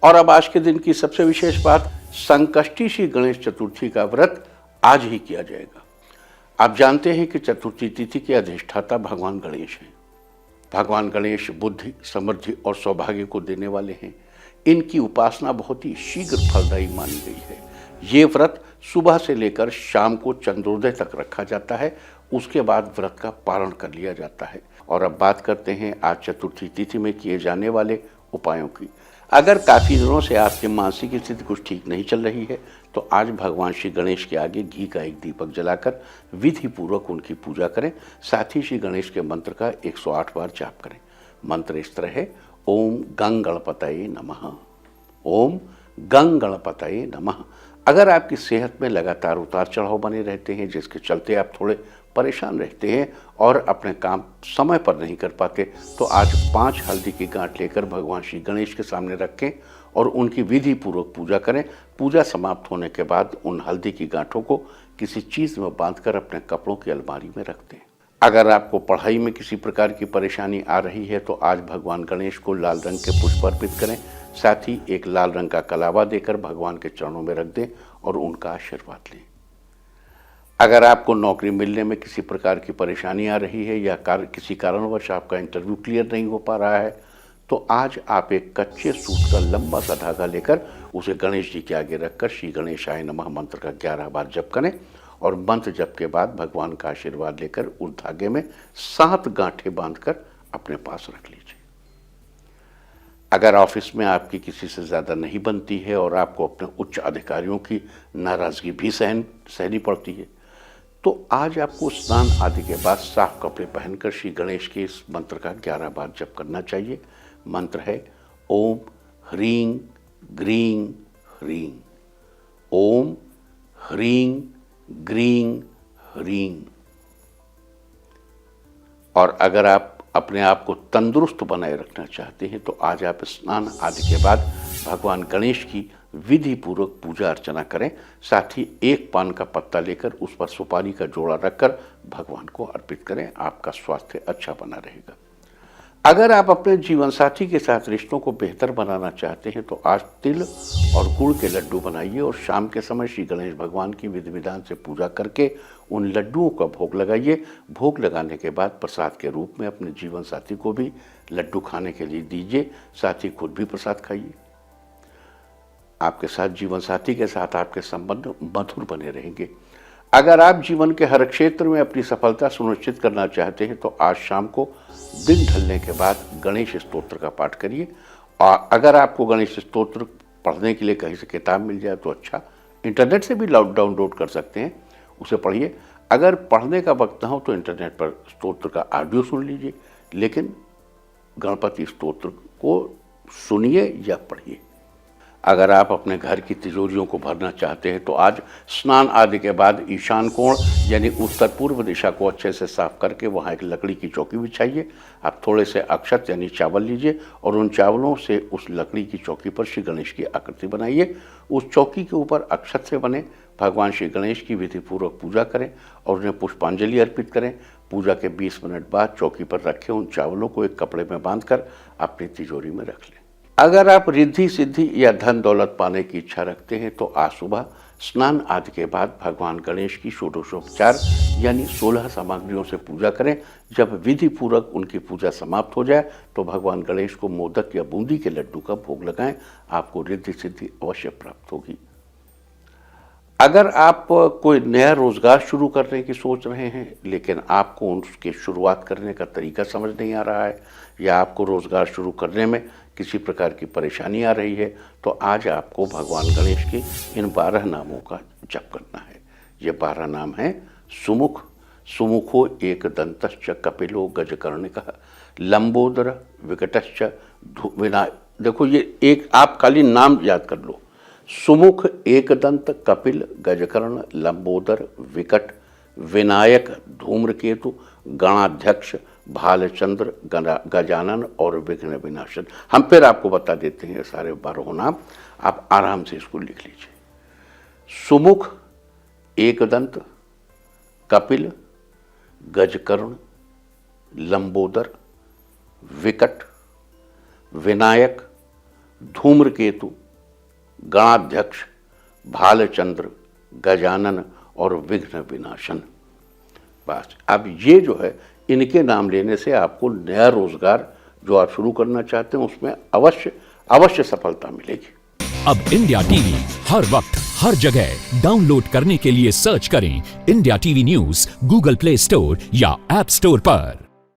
और अब आज के दिन की सबसे विशेष बात, संकष्टी श्री गणेश चतुर्थी का व्रत आज ही किया जाएगा। आप जानते हैं कि चतुर्थी तिथि के अधिष्ठाता भगवान गणेश हैं। भगवान गणेश बुद्धि, समृद्धि और सौभाग्य को देने वाले हैं। इनकी उपासना बहुत ही शीघ्र फलदायी मानी गई है। ये व्रत सुबह से लेकर शाम को चंद्रोदय तक रखा जाता है, उसके बाद व्रत का पारण कर लिया जाता है। और अब बात करते हैं आज चतुर्थी तिथि में किए जाने वाले उपायों की। अगर काफ़ी दिनों से आपकी मानसिक स्थिति कुछ ठीक नहीं चल रही है तो आज भगवान श्री गणेश के आगे घी का एक दीपक जलाकर विधि पूर्वक उनकी पूजा करें। साथ ही श्री गणेश के मंत्र का 108 बार जाप करें। मंत्र इस तरह है, ओम गं गणपतये नमः, ओम गं गणपतये नमः। अगर आपकी सेहत में लगातार उतार चढ़ाव बने रहते हैं, जिसके चलते आप थोड़े परेशान रहते हैं और अपने काम समय पर नहीं कर पाते, तो आज 5 हल्दी की गांठ लेकर भगवान श्री गणेश के सामने रखें और उनकी विधि पूर्वक पूजा करें। पूजा समाप्त होने के बाद उन हल्दी की गांठों को किसी चीज़ में बांधकर अपने कपड़ों की अलमारी में रख दें। अगर आपको पढ़ाई में किसी प्रकार की परेशानी आ रही है तो आज भगवान गणेश को लाल रंग के पुष्प अर्पित करें। साथ ही एक लाल रंग का कलावा देकर भगवान के चरणों में रख दें और उनका आशीर्वाद लें। अगर आपको नौकरी मिलने में किसी प्रकार की परेशानी आ रही है या किसी कारणवश आपका इंटरव्यू क्लियर नहीं हो पा रहा है तो आज आप एक कच्चे सूत का लंबा सा धागा लेकर उसे गणेश जी के आगे रखकर श्री गणेशाय नमः मंत्र का 11 बार जप करें और मंत्र जप के बाद भगवान का आशीर्वाद लेकर उस धागे में 7 गांठें बांधकर अपने पास रख लीजिए। अगर ऑफिस में आपकी किसी से ज़्यादा नहीं बनती है और आपको अपने उच्च अधिकारियों की नाराज़गी भी सहनी पड़ती है तो आज आपको स्नान आदि के बाद साफ कपड़े पहनकर श्री गणेश के इस मंत्र का 11 बार जप करना चाहिए। मंत्र है, ओम ह्रीं ग्रीं ह्रीं, ओम ह्रीं ग्रीं ह्रीं। और अगर आप अपने आप को तंदुरुस्त बनाए रखना चाहते हैं तो आज आप स्नान आदि के बाद भगवान गणेश की विधि पूर्वक पूजा अर्चना करें। साथ ही एक पान का पत्ता लेकर उस पर सुपारी का जोड़ा रखकर भगवान को अर्पित करें। आपका स्वास्थ्य अच्छा बना रहेगा। अगर आप अपने जीवन साथी के साथ रिश्तों को बेहतर बनाना चाहते हैं तो आज तिल और गुड़ के लड्डू बनाइए और शाम के समय श्री गणेश भगवान की विधि विधान से पूजा करके उन लड्डुओं का भोग लगाइए। भोग लगाने के बाद प्रसाद के रूप में अपने जीवन साथी को भी लड्डू खाने के लिए दीजिए। साथ ही खुद भी प्रसाद खाइए। आपके साथ जीवन साथी के साथ आपके संबंध मधुर बने रहेंगे। अगर आप जीवन के हर क्षेत्र में अपनी सफलता सुनिश्चित करना चाहते हैं तो आज शाम को दिन ढलने के बाद गणेश स्तोत्र का पाठ करिए। और अगर आपको गणेश स्तोत्र पढ़ने के लिए कहीं से किताब मिल जाए तो अच्छा, इंटरनेट से भी डाउनलोड कर सकते हैं, उसे पढ़िए। अगर पढ़ने का वक्त ना हो तो इंटरनेट पर स्तोत्र का ऑडियो सुन लीजिए, लेकिन गणपति स्तोत्र को सुनिए या पढ़िए। अगर आप अपने घर की तिजोरियों को भरना चाहते हैं तो आज स्नान आदि के बाद ईशान कोण यानी उत्तर पूर्व दिशा को अच्छे से साफ करके वहाँ एक लकड़ी की चौकी बिछाइए। आप थोड़े से अक्षत यानी चावल लीजिए और उन चावलों से उस लकड़ी की चौकी पर श्री गणेश की आकृति बनाइए। उस चौकी के ऊपर अक्षत से बने भगवान श्री गणेश की विधि पूर्वक पूजा करें और उन्हें पुष्पांजलि अर्पित करें। पूजा के 20 मिनट बाद चौकी पर रखे उन चावलों को एक कपड़े में बांधकर अपनी तिजोरी में रख लें। अगर आप रिद्धि सिद्धि या धन दौलत पाने की इच्छा रखते हैं तो आज सुबह स्नान आदि के बाद भगवान गणेश की षोडशोपचार यानी 16 सामग्रियों से पूजा करें। जब विधि पूर्वक उनकी पूजा समाप्त हो जाए तो भगवान गणेश को मोदक या बूंदी के लड्डू का भोग लगाएं। आपको रिद्धि सिद्धि अवश्य प्राप्त होगी। अगर आप कोई नया रोजगार शुरू करने की सोच रहे हैं लेकिन आपको उसकी शुरुआत करने का तरीका समझ नहीं आ रहा है या आपको रोजगार शुरू करने में किसी प्रकार की परेशानी आ रही है तो आज आपको भगवान गणेश के इन 12 नामों का जप करना है। ये 12 नाम हैं, सुमुख, सुमुखो एक दंतश्च कपिलो गजकर्णिकः लंबोदर विकटश्च विनायक। देखो ये एक आप खाली नाम याद कर लो, सुमुख, एकदंत, कपिल, गजकर्ण, लंबोदर, विकट, विनायक, धूम्रकेतु, गणाध्यक्ष, भालचंद्र, गजानन और विघ्न विनाशन। हम फिर आपको बता देते हैं सारे 12 नाम, आप आराम से इसको लिख लीजिए। सुमुख, एकदंत, कपिल, गजकर्ण, लंबोदर, विकट, विनायक, धूम्रकेतु, गणाध्यक्ष, भालचंद्र, गजानन और विघ्न विनाशन। बस अब ये जो है, इनके नाम लेने से आपको नया रोजगार जो आप शुरू करना चाहते हैं उसमें अवश्य सफलता मिलेगी। अब इंडिया टीवी हर वक्त हर जगह डाउनलोड करने के लिए सर्च करें India TV news Google play store या ऐप स्टोर पर।